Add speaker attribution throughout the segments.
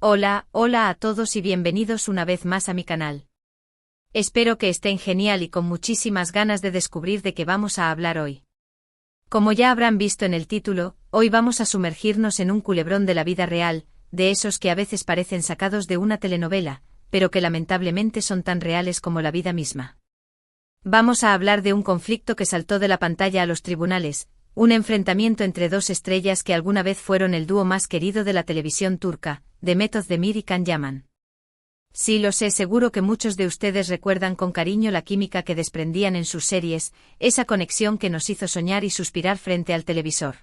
Speaker 1: Hola, hola a todos y bienvenidos una vez más a mi canal. Espero que estén genial y con muchísimas ganas de descubrir de qué vamos a hablar hoy. Como ya habrán visto en el título, hoy vamos a sumergirnos en un culebrón de la vida real, de esos que a veces parecen sacados de una telenovela, pero que lamentablemente son tan reales como la vida misma. Vamos a hablar de un conflicto que saltó de la pantalla a los tribunales, un enfrentamiento entre dos estrellas que alguna vez fueron el dúo más querido de la televisión turca, Demet Özdemir y Can Yaman. Sí, lo sé, seguro que muchos de ustedes recuerdan con cariño la química que desprendían en sus series, esa conexión que nos hizo soñar y suspirar frente al televisor.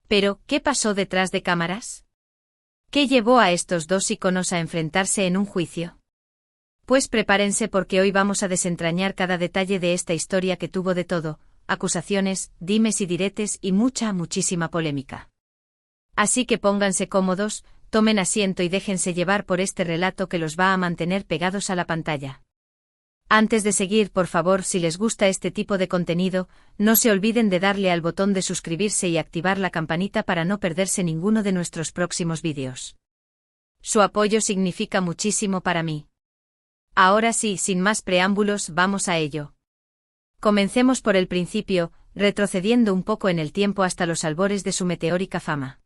Speaker 1: Pero, ¿qué pasó detrás de cámaras? ¿Qué llevó a estos dos íconos a enfrentarse en un juicio? Pues prepárense porque hoy vamos a desentrañar cada detalle de esta historia que tuvo de todo, acusaciones, dimes y diretes y muchísima polémica. Así que pónganse cómodos, tomen asiento y déjense llevar por este relato que los va a mantener pegados a la pantalla. Antes de seguir, por favor, si les gusta este tipo de contenido, no se olviden de darle al botón de suscribirse y activar la campanita para no perderse ninguno de nuestros próximos vídeos. Su apoyo significa muchísimo para mí. Ahora sí, sin más preámbulos, vamos a ello. Comencemos por el principio, retrocediendo un poco en el tiempo hasta los albores de su meteórica fama.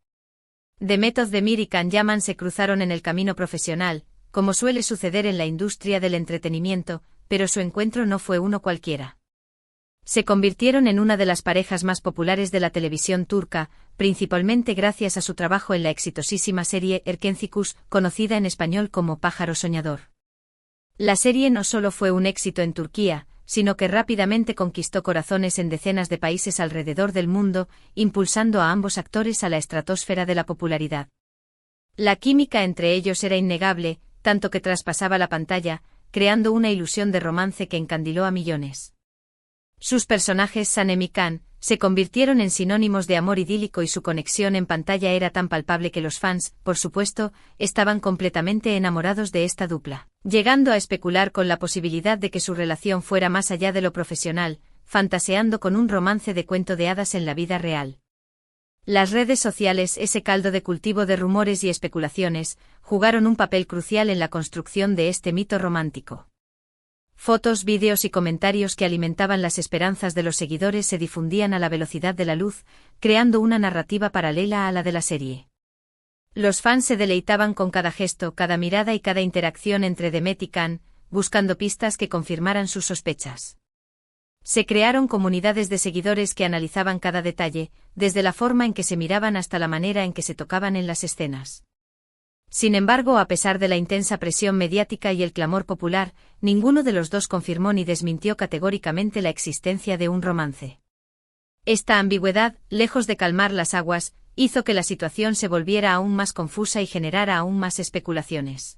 Speaker 1: Demet Özdemir y Can Yaman se cruzaron en el camino profesional, como suele suceder en la industria del entretenimiento, pero su encuentro no fue uno cualquiera. Se convirtieron en una de las parejas más populares de la televisión turca, principalmente gracias a su trabajo en la exitosísima serie Erkenci, conocida en español como Pájaro Soñador. La serie no solo fue un éxito en Turquía, sino que rápidamente conquistó corazones en decenas de países alrededor del mundo, impulsando a ambos actores a la estratosfera de la popularidad. La química entre ellos era innegable, tanto que traspasaba la pantalla, creando una ilusión de romance que encandiló a millones. Sus personajes, Sanem y Can, se convirtieron en sinónimos de amor idílico y su conexión en pantalla era tan palpable que los fans, por supuesto, estaban completamente enamorados de esta dupla, llegando a especular con la posibilidad de que su relación fuera más allá de lo profesional, fantaseando con un romance de cuento de hadas en la vida real. Las redes sociales, ese caldo de cultivo de rumores y especulaciones, jugaron un papel crucial en la construcción de este mito romántico. Fotos, vídeos y comentarios que alimentaban las esperanzas de los seguidores se difundían a la velocidad de la luz, creando una narrativa paralela a la de la serie. Los fans se deleitaban con cada gesto, cada mirada y cada interacción entre Demet y Can, buscando pistas que confirmaran sus sospechas. Se crearon comunidades de seguidores que analizaban cada detalle, desde la forma en que se miraban hasta la manera en que se tocaban en las escenas. Sin embargo, a pesar de la intensa presión mediática y el clamor popular, ninguno de los dos confirmó ni desmintió categóricamente la existencia de un romance. Esta ambigüedad, lejos de calmar las aguas, hizo que la situación se volviera aún más confusa y generara aún más especulaciones.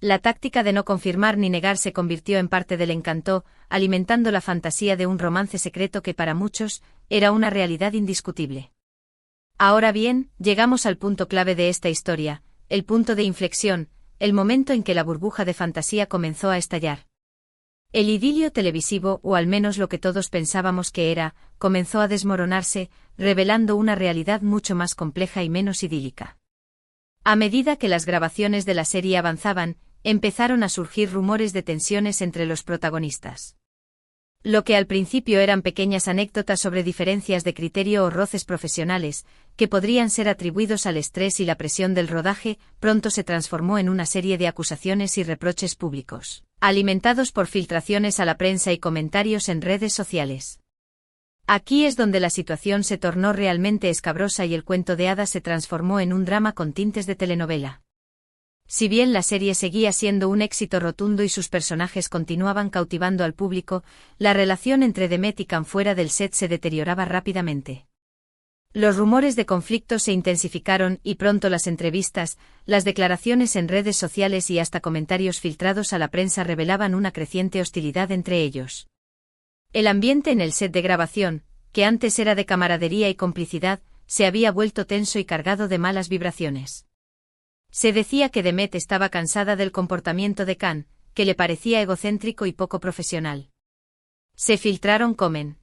Speaker 1: La táctica de no confirmar ni negar se convirtió en parte del encanto, alimentando la fantasía de un romance secreto que para muchos era una realidad indiscutible. Ahora bien, llegamos al punto clave de esta historia, el punto de inflexión, el momento en que la burbuja de fantasía comenzó a estallar. El idilio televisivo, o al menos lo que todos pensábamos que era, comenzó a desmoronarse, revelando una realidad mucho más compleja y menos idílica. A medida que las grabaciones de la serie avanzaban, empezaron a surgir rumores de tensiones entre los protagonistas. Lo que al principio eran pequeñas anécdotas sobre diferencias de criterio o roces profesionales, que podrían ser atribuidos al estrés y la presión del rodaje, pronto se transformó en una serie de acusaciones y reproches públicos, alimentados por filtraciones a la prensa y comentarios en redes sociales. Aquí es donde la situación se tornó realmente escabrosa y el cuento de hadas se transformó en un drama con tintes de telenovela. Si bien la serie seguía siendo un éxito rotundo y sus personajes continuaban cautivando al público, la relación entre Demet y Can fuera del set se deterioraba rápidamente. Los rumores de conflicto se intensificaron y pronto las entrevistas, las declaraciones en redes sociales y hasta comentarios filtrados a la prensa revelaban una creciente hostilidad entre ellos. El ambiente en el set de grabación, que antes era de camaradería y complicidad, se había vuelto tenso y cargado de malas vibraciones. Se decía que Demet estaba cansada del comportamiento de Can, que le parecía egocéntrico y poco profesional. Se filtraron comentarios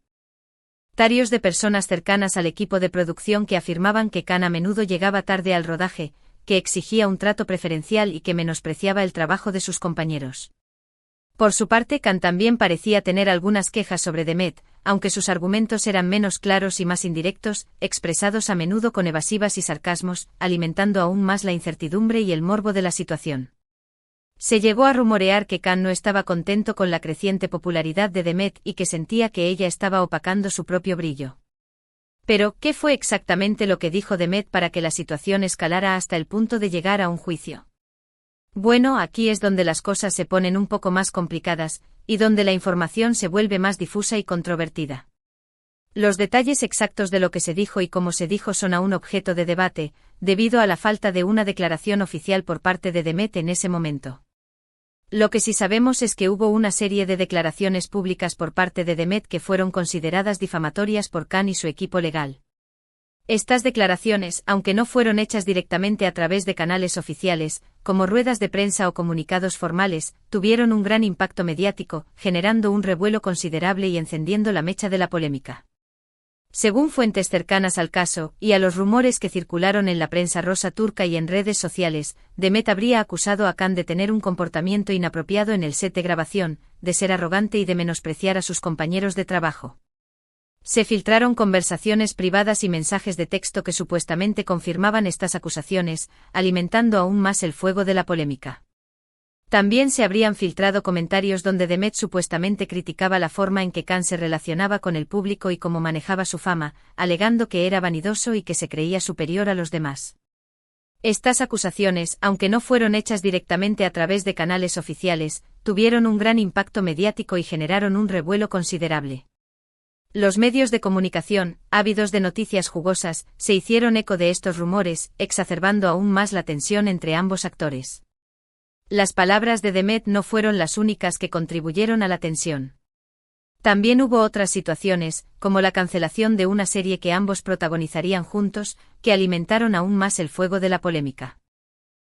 Speaker 1: de personas cercanas al equipo de producción que afirmaban que Can a menudo llegaba tarde al rodaje, que exigía un trato preferencial y que menospreciaba el trabajo de sus compañeros. Por su parte, Khan también parecía tener algunas quejas sobre Demet, aunque sus argumentos eran menos claros y más indirectos, expresados a menudo con evasivas y sarcasmos, alimentando aún más la incertidumbre y el morbo de la situación. Se llegó a rumorear que Khan no estaba contento con la creciente popularidad de Demet y que sentía que ella estaba opacando su propio brillo. Pero, ¿qué fue exactamente lo que dijo Demet para que la situación escalara hasta el punto de llegar a un juicio? Bueno, aquí es donde las cosas se ponen un poco más complicadas, y donde la información se vuelve más difusa y controvertida. Los detalles exactos de lo que se dijo y cómo se dijo son aún objeto de debate, debido a la falta de una declaración oficial por parte de Demet en ese momento. Lo que sí sabemos es que hubo una serie de declaraciones públicas por parte de Demet que fueron consideradas difamatorias por Khan y su equipo legal. Estas declaraciones, aunque no fueron hechas directamente a través de canales oficiales, como ruedas de prensa o comunicados formales, tuvieron un gran impacto mediático, generando un revuelo considerable y encendiendo la mecha de la polémica. Según fuentes cercanas al caso, y a los rumores que circularon en la prensa rosa turca y en redes sociales, Demet habría acusado a Khan de tener un comportamiento inapropiado en el set de grabación, de ser arrogante y de menospreciar a sus compañeros de trabajo. Se filtraron conversaciones privadas y mensajes de texto que supuestamente confirmaban estas acusaciones, alimentando aún más el fuego de la polémica. También se habrían filtrado comentarios donde Demet supuestamente criticaba la forma en que Khan se relacionaba con el público y cómo manejaba su fama, alegando que era vanidoso y que se creía superior a los demás. Estas acusaciones, aunque no fueron hechas directamente a través de canales oficiales, tuvieron un gran impacto mediático y generaron un revuelo considerable. Los medios de comunicación, ávidos de noticias jugosas, se hicieron eco de estos rumores, exacerbando aún más la tensión entre ambos actores. Las palabras de Demet no fueron las únicas que contribuyeron a la tensión. También hubo otras situaciones, como la cancelación de una serie que ambos protagonizarían juntos, que alimentaron aún más el fuego de la polémica.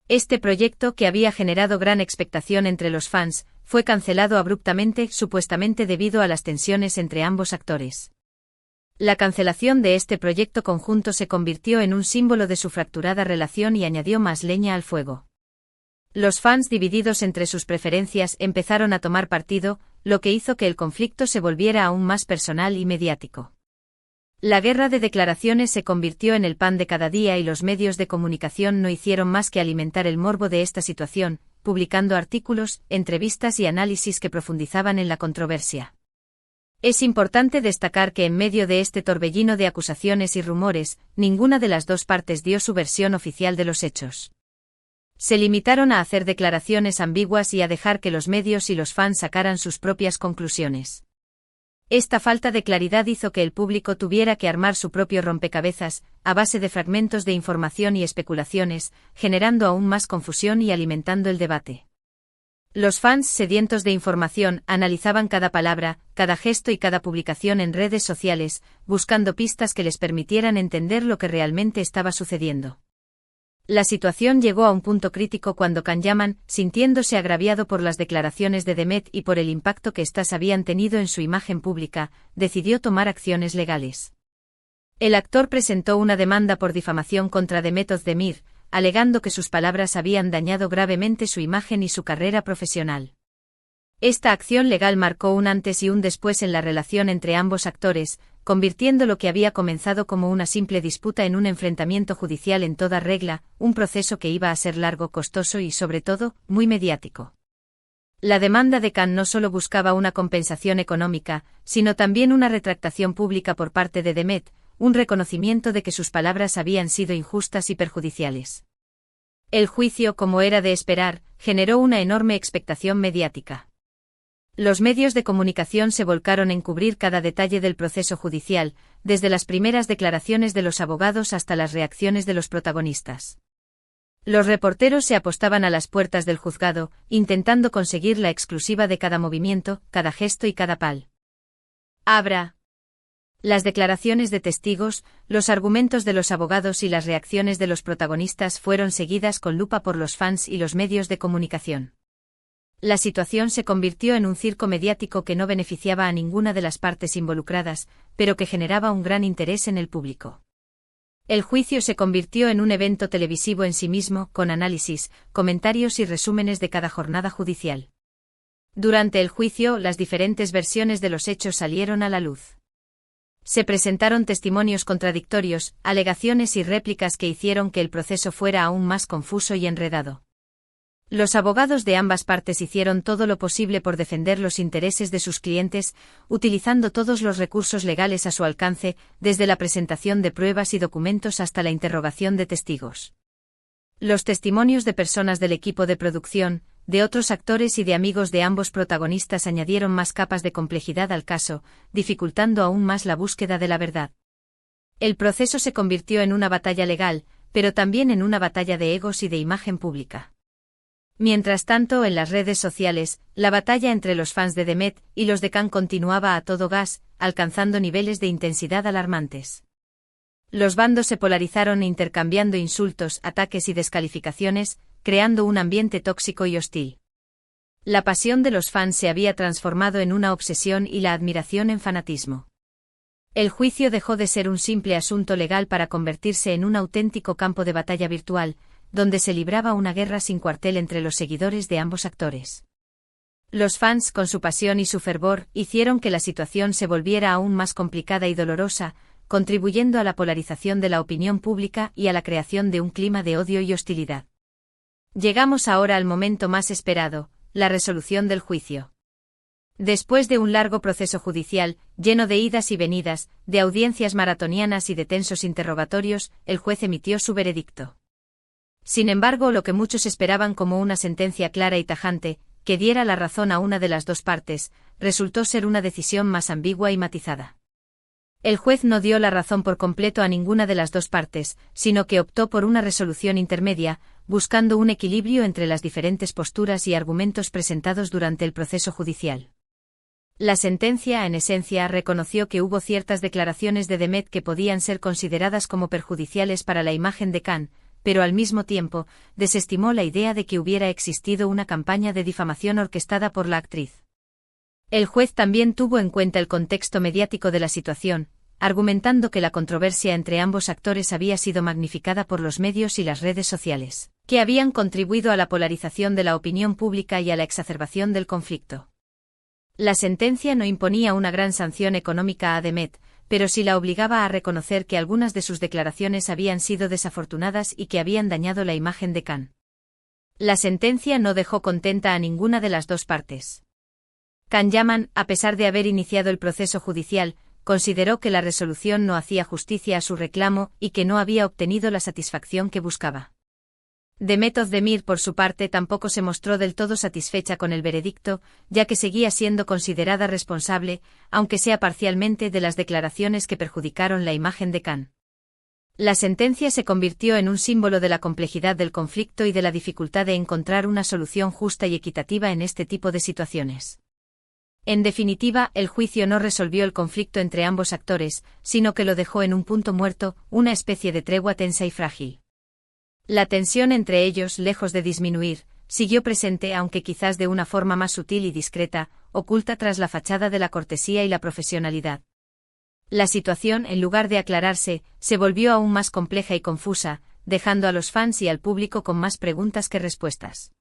Speaker 1: Este proyecto, que había generado gran expectación entre los fans, fue cancelado abruptamente, supuestamente debido a las tensiones entre ambos actores. La cancelación de este proyecto conjunto se convirtió en un símbolo de su fracturada relación y añadió más leña al fuego. Los fans, divididos entre sus preferencias, empezaron a tomar partido, lo que hizo que el conflicto se volviera aún más personal y mediático. La guerra de declaraciones se convirtió en el pan de cada día y los medios de comunicación no hicieron más que alimentar el morbo de esta situación, publicando artículos, entrevistas y análisis que profundizaban en la controversia. Es importante destacar que en medio de este torbellino de acusaciones y rumores, ninguna de las dos partes dio su versión oficial de los hechos. Se limitaron a hacer declaraciones ambiguas y a dejar que los medios y los fans sacaran sus propias conclusiones. Esta falta de claridad hizo que el público tuviera que armar su propio rompecabezas, a base de fragmentos de información y especulaciones, generando aún más confusión y alimentando el debate. Los fans, sedientos de información, analizaban cada palabra, cada gesto y cada publicación en redes sociales, buscando pistas que les permitieran entender lo que realmente estaba sucediendo. La situación llegó a un punto crítico cuando Khan Yaman, sintiéndose agraviado por las declaraciones de Demet y por el impacto que éstas habían tenido en su imagen pública, decidió tomar acciones legales. El actor presentó una demanda por difamación contra Demet Özdemir, alegando que sus palabras habían dañado gravemente su imagen y su carrera profesional. Esta acción legal marcó un antes y un después en la relación entre ambos actores, convirtiendo lo que había comenzado como una simple disputa en un enfrentamiento judicial en toda regla, un proceso que iba a ser largo, costoso y, sobre todo, muy mediático. La demanda de Khan no solo buscaba una compensación económica, sino también una retractación pública por parte de Demet, un reconocimiento de que sus palabras habían sido injustas y perjudiciales. El juicio, como era de esperar, generó una enorme expectación mediática. Los medios de comunicación se volcaron en cubrir cada detalle del proceso judicial, desde las primeras declaraciones de los abogados hasta las reacciones de los protagonistas. Los reporteros se apostaban a las puertas del juzgado, intentando conseguir la exclusiva de cada movimiento, cada gesto y cada palabra. Las declaraciones de testigos, los argumentos de los abogados y las reacciones de los protagonistas fueron seguidas con lupa por los fans y los medios de comunicación. La situación se convirtió en un circo mediático que no beneficiaba a ninguna de las partes involucradas, pero que generaba un gran interés en el público. El juicio se convirtió en un evento televisivo en sí mismo, con análisis, comentarios y resúmenes de cada jornada judicial. Durante el juicio, las diferentes versiones de los hechos salieron a la luz. Se presentaron testimonios contradictorios, alegaciones y réplicas que hicieron que el proceso fuera aún más confuso y enredado. Los abogados de ambas partes hicieron todo lo posible por defender los intereses de sus clientes, utilizando todos los recursos legales a su alcance, desde la presentación de pruebas y documentos hasta la interrogación de testigos. Los testimonios de personas del equipo de producción, de otros actores y de amigos de ambos protagonistas añadieron más capas de complejidad al caso, dificultando aún más la búsqueda de la verdad. El proceso se convirtió en una batalla legal, pero también en una batalla de egos y de imagen pública. Mientras tanto, en las redes sociales, la batalla entre los fans de Demet y los de Can continuaba a todo gas, alcanzando niveles de intensidad alarmantes. Los bandos se polarizaron intercambiando insultos, ataques y descalificaciones, creando un ambiente tóxico y hostil. La pasión de los fans se había transformado en una obsesión y la admiración en fanatismo. El juicio dejó de ser un simple asunto legal para convertirse en un auténtico campo de batalla virtual, donde se libraba una guerra sin cuartel entre los seguidores de ambos actores. Los fans, con su pasión y su fervor, hicieron que la situación se volviera aún más complicada y dolorosa, contribuyendo a la polarización de la opinión pública y a la creación de un clima de odio y hostilidad. Llegamos ahora al momento más esperado, la resolución del juicio. Después de un largo proceso judicial, lleno de idas y venidas, de audiencias maratonianas y de tensos interrogatorios, el juez emitió su veredicto. Sin embargo, lo que muchos esperaban como una sentencia clara y tajante, que diera la razón a una de las dos partes, resultó ser una decisión más ambigua y matizada. El juez no dio la razón por completo a ninguna de las dos partes, sino que optó por una resolución intermedia, buscando un equilibrio entre las diferentes posturas y argumentos presentados durante el proceso judicial. La sentencia, en esencia, reconoció que hubo ciertas declaraciones de Demet que podían ser consideradas como perjudiciales para la imagen de Can, pero al mismo tiempo, desestimó la idea de que hubiera existido una campaña de difamación orquestada por la actriz. El juez también tuvo en cuenta el contexto mediático de la situación, argumentando que la controversia entre ambos actores había sido magnificada por los medios y las redes sociales, que habían contribuido a la polarización de la opinión pública y a la exacerbación del conflicto. La sentencia no imponía una gran sanción económica a Demet, pero sí la obligaba a reconocer que algunas de sus declaraciones habían sido desafortunadas y que habían dañado la imagen de Can. La sentencia no dejó contenta a ninguna de las dos partes. Can Yaman, a pesar de haber iniciado el proceso judicial, consideró que la resolución no hacía justicia a su reclamo y que no había obtenido la satisfacción que buscaba. Demet Özdemir, por su parte, tampoco se mostró del todo satisfecha con el veredicto, ya que seguía siendo considerada responsable, aunque sea parcialmente, de las declaraciones que perjudicaron la imagen de Can. La sentencia se convirtió en un símbolo de la complejidad del conflicto y de la dificultad de encontrar una solución justa y equitativa en este tipo de situaciones. En definitiva, el juicio no resolvió el conflicto entre ambos actores, sino que lo dejó en un punto muerto, una especie de tregua tensa y frágil. La tensión entre ellos, lejos de disminuir, siguió presente, aunque quizás de una forma más sutil y discreta, oculta tras la fachada de la cortesía y la profesionalidad. La situación, en lugar de aclararse, se volvió aún más compleja y confusa, dejando a los fans y al público con más preguntas que respuestas.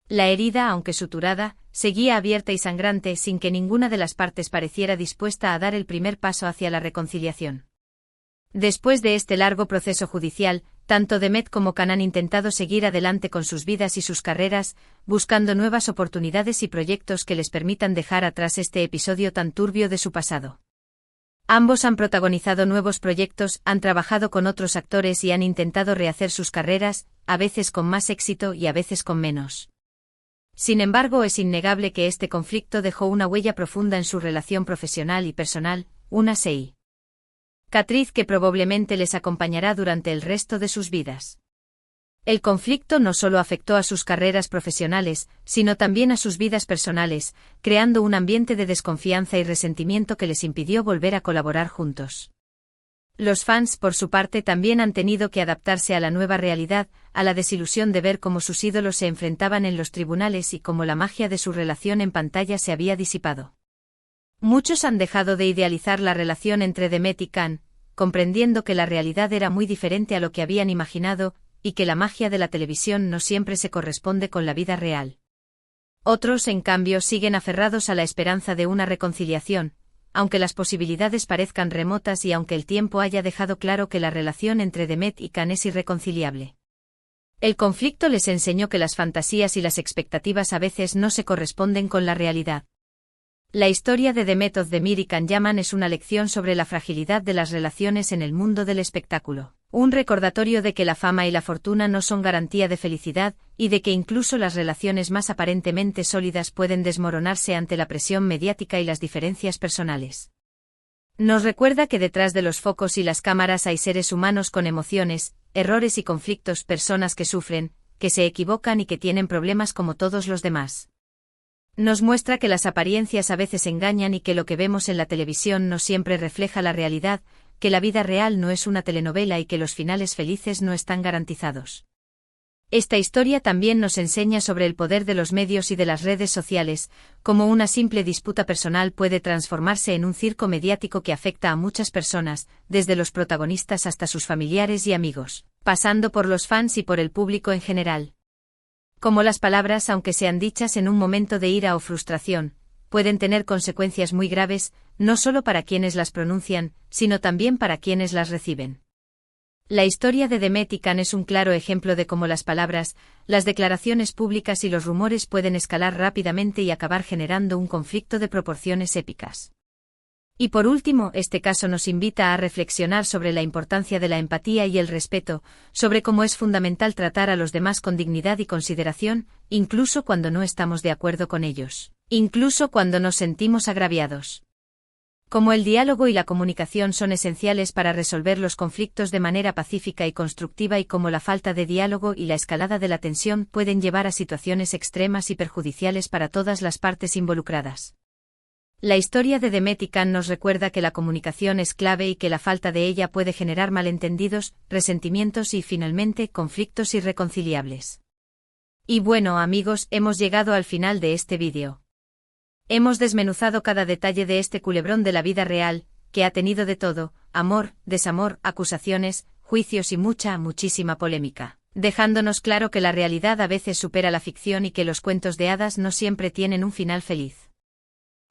Speaker 1: La herida, aunque suturada, seguía abierta y sangrante sin que ninguna de las partes pareciera dispuesta a dar el primer paso hacia la reconciliación. Después de este largo proceso judicial, tanto Demet como Can han intentado seguir adelante con sus vidas y sus carreras, buscando nuevas oportunidades y proyectos que les permitan dejar atrás este episodio tan turbio de su pasado. Ambos han protagonizado nuevos proyectos, han trabajado con otros actores y han intentado rehacer sus carreras, a veces con más éxito y a veces con menos. Sin embargo, es innegable que este conflicto dejó una huella profunda en su relación profesional y personal, una cicatriz que probablemente les acompañará durante el resto de sus vidas. El conflicto no solo afectó a sus carreras profesionales, sino también a sus vidas personales, creando un ambiente de desconfianza y resentimiento que les impidió volver a colaborar juntos. Los fans, por su parte, también han tenido que adaptarse a la nueva realidad, a la desilusión de ver cómo sus ídolos se enfrentaban en los tribunales y cómo la magia de su relación en pantalla se había disipado. Muchos han dejado de idealizar la relación entre Demet y Can, comprendiendo que la realidad era muy diferente a lo que habían imaginado, y que la magia de la televisión no siempre se corresponde con la vida real. Otros, en cambio, siguen aferrados a la esperanza de una reconciliación, aunque las posibilidades parezcan remotas y aunque el tiempo haya dejado claro que la relación entre Demet y Can es irreconciliable. El conflicto les enseñó que las fantasías y las expectativas a veces no se corresponden con la realidad. La historia de Demet Özdemir y Can Yaman es una lección sobre la fragilidad de las relaciones en el mundo del espectáculo. Un recordatorio de que la fama y la fortuna no son garantía de felicidad, y de que incluso las relaciones más aparentemente sólidas pueden desmoronarse ante la presión mediática y las diferencias personales. Nos recuerda que detrás de los focos y las cámaras hay seres humanos con emociones, errores y conflictos, personas que sufren, que se equivocan y que tienen problemas como todos los demás. Nos muestra que las apariencias a veces engañan y que lo que vemos en la televisión no siempre refleja la realidad, que la vida real no es una telenovela y que los finales felices no están garantizados. Esta historia también nos enseña sobre el poder de los medios y de las redes sociales, cómo una simple disputa personal puede transformarse en un circo mediático que afecta a muchas personas, desde los protagonistas hasta sus familiares y amigos, pasando por los fans y por el público en general. Como las palabras, aunque sean dichas en un momento de ira o frustración, pueden tener consecuencias muy graves, no solo para quienes las pronuncian, sino también para quienes las reciben. La historia de Demet y Can es un claro ejemplo de cómo las palabras, las declaraciones públicas y los rumores pueden escalar rápidamente y acabar generando un conflicto de proporciones épicas. Y por último, este caso nos invita a reflexionar sobre la importancia de la empatía y el respeto, sobre cómo es fundamental tratar a los demás con dignidad y consideración, incluso cuando no estamos de acuerdo con ellos, incluso cuando nos sentimos agraviados. Como el diálogo y la comunicación son esenciales para resolver los conflictos de manera pacífica y constructiva y como la falta de diálogo y la escalada de la tensión pueden llevar a situaciones extremas y perjudiciales para todas las partes involucradas. La historia de Demet y Can nos recuerda que la comunicación es clave y que la falta de ella puede generar malentendidos, resentimientos y, finalmente, conflictos irreconciliables. Y bueno, amigos, hemos llegado al final de este vídeo. Hemos desmenuzado cada detalle de este culebrón de la vida real, que ha tenido de todo: amor, desamor, acusaciones, juicios y muchísima polémica, dejándonos claro que la realidad a veces supera la ficción y que los cuentos de hadas no siempre tienen un final feliz.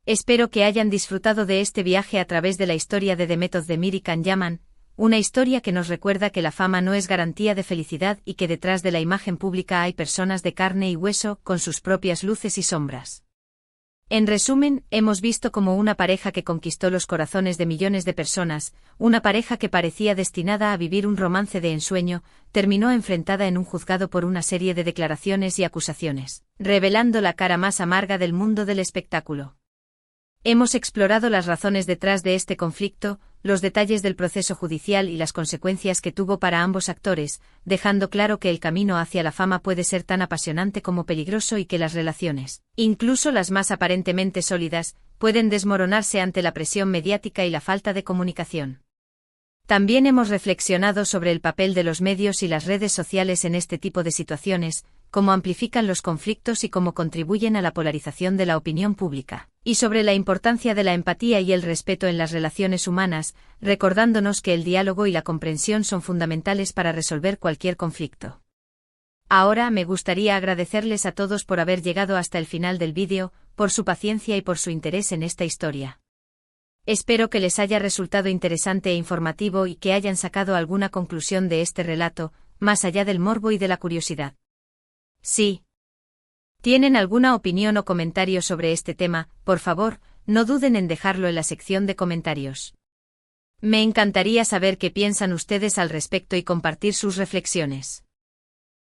Speaker 1: Espero que hayan disfrutado de este viaje a través de la historia de Demet Özdemir y Can Yaman, una historia que nos recuerda que la fama no es garantía de felicidad y que detrás de la imagen pública hay personas de carne y hueso con sus propias luces y sombras. En resumen, hemos visto como una pareja que conquistó los corazones de millones de personas, una pareja que parecía destinada a vivir un romance de ensueño, terminó enfrentada en un juzgado por una serie de declaraciones y acusaciones, revelando la cara más amarga del mundo del espectáculo. Hemos explorado las razones detrás de este conflicto, los detalles del proceso judicial y las consecuencias que tuvo para ambos actores, dejando claro que el camino hacia la fama puede ser tan apasionante como peligroso y que las relaciones, incluso las más aparentemente sólidas, pueden desmoronarse ante la presión mediática y la falta de comunicación. También hemos reflexionado sobre el papel de los medios y las redes sociales en este tipo de situaciones, cómo amplifican los conflictos y cómo contribuyen a la polarización de la opinión pública, y sobre la importancia de la empatía y el respeto en las relaciones humanas, recordándonos que el diálogo y la comprensión son fundamentales para resolver cualquier conflicto. Ahora me gustaría agradecerles a todos por haber llegado hasta el final del vídeo, por su paciencia y por su interés en esta historia. Espero que les haya resultado interesante e informativo y que hayan sacado alguna conclusión de este relato, más allá del morbo y de la curiosidad. Si tienen alguna opinión o comentario sobre este tema, por favor, no duden en dejarlo en la sección de comentarios. Me encantaría saber qué piensan ustedes al respecto y compartir sus reflexiones.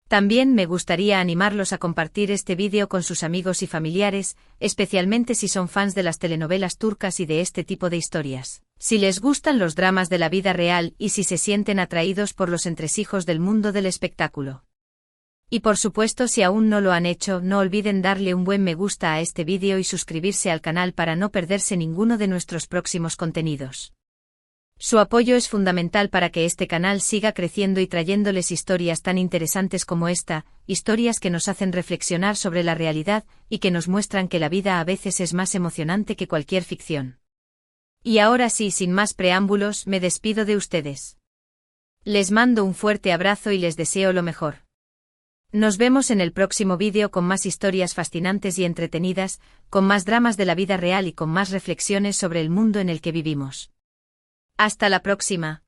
Speaker 1: También me gustaría animarlos a compartir este vídeo con sus amigos y familiares, especialmente si son fans de las telenovelas turcas y de este tipo de historias. Si les gustan los dramas de la vida real y si se sienten atraídos por los entresijos del mundo del espectáculo. Y por supuesto, si aún no lo han hecho, no olviden darle un buen me gusta a este vídeo y suscribirse al canal para no perderse ninguno de nuestros próximos contenidos. Su apoyo es fundamental para que este canal siga creciendo y trayéndoles historias tan interesantes como esta, historias que nos hacen reflexionar sobre la realidad y que nos muestran que la vida a veces es más emocionante que cualquier ficción. Y ahora sí, sin más preámbulos, me despido de ustedes. Les mando un fuerte abrazo y les deseo lo mejor. Nos vemos en el próximo vídeo con más historias fascinantes y entretenidas, con más dramas de la vida real y con más reflexiones sobre el mundo en el que vivimos. Hasta la próxima.